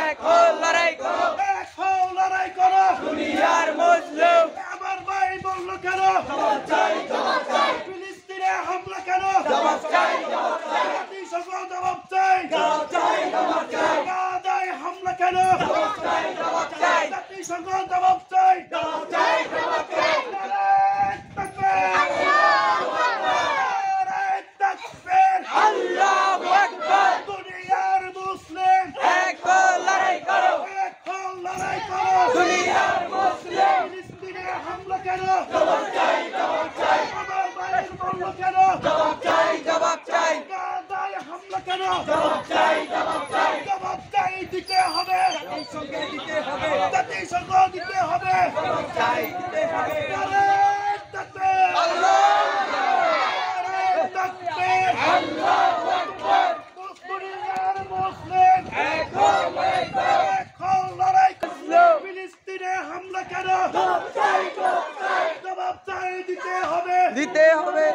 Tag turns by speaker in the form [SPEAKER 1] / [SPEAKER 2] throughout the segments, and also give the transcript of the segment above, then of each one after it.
[SPEAKER 1] এক হও লড়াই করো,
[SPEAKER 2] এক হও লড়াই করো,
[SPEAKER 1] দুনিয়ার মজলুম
[SPEAKER 2] আমার ভাই বললো কেন ফিলিস্তিনে হামলা কেন
[SPEAKER 1] জবাব চাই,
[SPEAKER 2] জাতিসংঘ জবাব চাই, গাজায় হামলা কেন
[SPEAKER 1] জবাব চাই,
[SPEAKER 2] জাতিসংঘ জবাব চাই, নারায়ে তাকবীর, নারায়ে তাকবীর,
[SPEAKER 1] আল্লাহু আকবার,
[SPEAKER 2] দুনিয়ার মুসলিম
[SPEAKER 1] এক হও লড়াই করো,
[SPEAKER 2] এক হও লড়াই করো,
[SPEAKER 1] দুনিয়ার মুসলিম
[SPEAKER 2] ফিলিস্তিনে হামলা কেন
[SPEAKER 1] জবাব চাই,
[SPEAKER 2] আমার ভাই বললো কেন
[SPEAKER 1] জবাব চাই, জবাব চাই,
[SPEAKER 2] গাজায় হামলা কেন
[SPEAKER 1] জবাব চাই,
[SPEAKER 2] জবাব চাই দিতে হবে,
[SPEAKER 1] সঙ্গে দিতে হবে,
[SPEAKER 2] জাতিসংঘ দিতে হবে,
[SPEAKER 1] জবাব চাই, দিতে হবে।
[SPEAKER 2] নারায়ে তাকবীর, নারায়ে তাকবীর,
[SPEAKER 1] আল্লাহু আকবার,
[SPEAKER 2] দুনিয়ার মুসলিম
[SPEAKER 1] এক হও লড়াই করো,
[SPEAKER 2] এক হও লড়াই করো, ফিলিস্তিনে হামলা কেন
[SPEAKER 1] জবাব চাই,
[SPEAKER 2] জবাব চাই দিতে হবে,
[SPEAKER 1] দিতে হবে,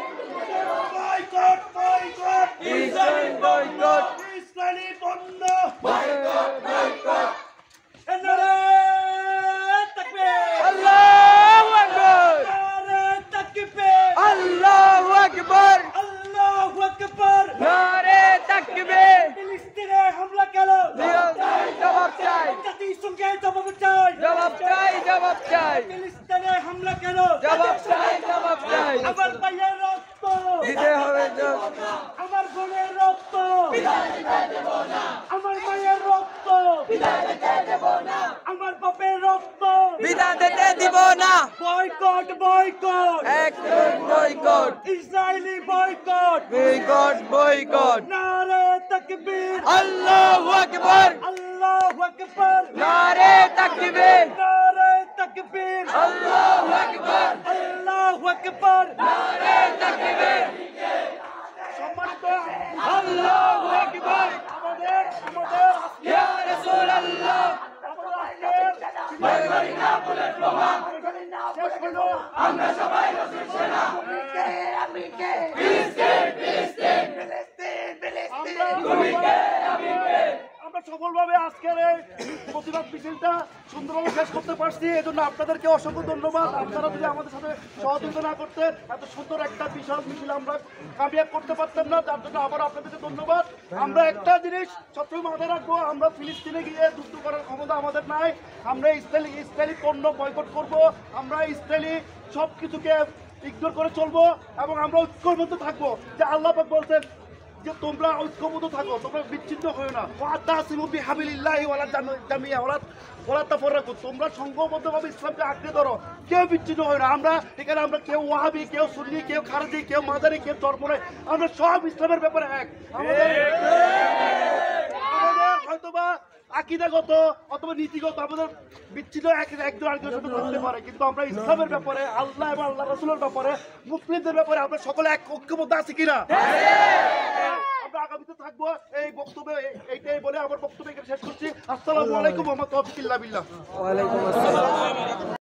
[SPEAKER 2] boycott boycott
[SPEAKER 1] Israel boycott,
[SPEAKER 2] Israeli পণ্য
[SPEAKER 1] বয়কট, বয়কট,
[SPEAKER 2] নারায়ে তাকবীর,
[SPEAKER 1] আল্লাহু আকবার,
[SPEAKER 2] নারায়ে তাকবীর,
[SPEAKER 1] আল্লাহু আকবার,
[SPEAKER 2] আল্লাহু আকবার,
[SPEAKER 1] নারে তাকবীর,
[SPEAKER 2] ফিলিস্তিনে হামলা কেন
[SPEAKER 1] জবাব চাই,
[SPEAKER 2] জাতিসংঘে জবাব চাই,
[SPEAKER 1] জবাব চাই, জবাব চাই,
[SPEAKER 2] ফিলিস্তিনে হামলা কেন
[SPEAKER 1] জবাব চাই, জবাব চাই,
[SPEAKER 2] আমার ভাইয়ের রক্ত
[SPEAKER 1] দিতে হবে জবাব,
[SPEAKER 2] আমার বোনের রক্ত আমার মায়ের রক্ত আমার বাপের রক্ত
[SPEAKER 1] বিধান দিতে দিব না,
[SPEAKER 2] বয়কট বয়কট
[SPEAKER 1] একজন boycott,
[SPEAKER 2] Israeli boycott
[SPEAKER 1] boycott, boycott,
[SPEAKER 2] নারায়ে তাকবীর,
[SPEAKER 1] আল্লাহু আকবার,
[SPEAKER 2] আল্লাহু আকবার,
[SPEAKER 1] নারে তাকবীর,
[SPEAKER 2] নারায়ে তাকবীর,
[SPEAKER 1] আল্লাহু আকবার,
[SPEAKER 2] আল্লাহু আকবার,
[SPEAKER 1] নারে তাকবীর,
[SPEAKER 2] সম্মানিত
[SPEAKER 1] আল্লাহু আকবার,
[SPEAKER 2] আমাদের আমাদের
[SPEAKER 1] ইয়া রাসূলুল্লাহ, আমরা সবাই রাসূল সেনা,
[SPEAKER 2] আমরা সফলভাবে আজকের এই প্রতিবাদ মিছিলটা সুন্দরভাবে শেষ করতে পারছি। এই জন্য আপনাদেরকে অসংখ্য ধন্যবাদ। আপনারা যদি আমাদের সাথে সহযোগিতা না করতেন এত সুন্দর একটা বিশাল মিছিল আমরা কামিয়াব করতে পারতাম না। তার জন্য আবার আপনাদেরকে ধন্যবাদ। আমরা একটা জিনিস সবসময় মাথায় রাখবো, আমরা ফিলিস্তিনে গিয়ে যুদ্ধ করার ক্ষমতা আমাদের নাই। আমরা ইসরায়েলি পণ্য বয়কট করব, আমরা ইসরায়েলি সব কিছুকে ইগনোর করে চলবো এবং আমরা ঐক্যবদ্ধ থাকবো। যে আল্লাহ পাক বলছেন যে তোমরা ঐক্যবদ্ধ থাকো, তোমরা বিচ্ছিন্ন হও না। ওয়াতাসিমু বিহাবিলিল্লাহি ওয়ালা জামিয়া ওয়ালা তাফাররাকু, তোমরা সংঘবদ্ধভাবে ইসলামকে আঁকড়ে ধরো, কেউ বিচ্ছিন্ন হয় না। আমরা এখানে কেউ ওয়াহাবি, কেউ সুন্নি, কেউ খারেজি, কেউ মাদারি, কেউ চরমনাই, আমরা সব ইসলামের ব্যাপারে এক। আমাদের হয়তোবা আকীদাগত অথবা নীতিগত আমাদের বিচ্ছিন্ন একজন আরেকজনের সাথে থাকতে পারে, কিন্তু আমরা ইসলামের ব্যাপারে, আল্লাহ এবং আল্লাহ রাসূলের ব্যাপারে, মুসলিমদের ব্যাপারে আমরা সকলে এক ঐক্যবদ্ধ আছি কিনা? আমরা আগামীতে থাকবো। এই বক্তব্য এইটাই বলে আমার বক্তব্য এখানে শেষ করছি। আসসালামু আলাইকুম ওয়া রাহমাতুল্লাহি ওয়া বারাকাতুহু।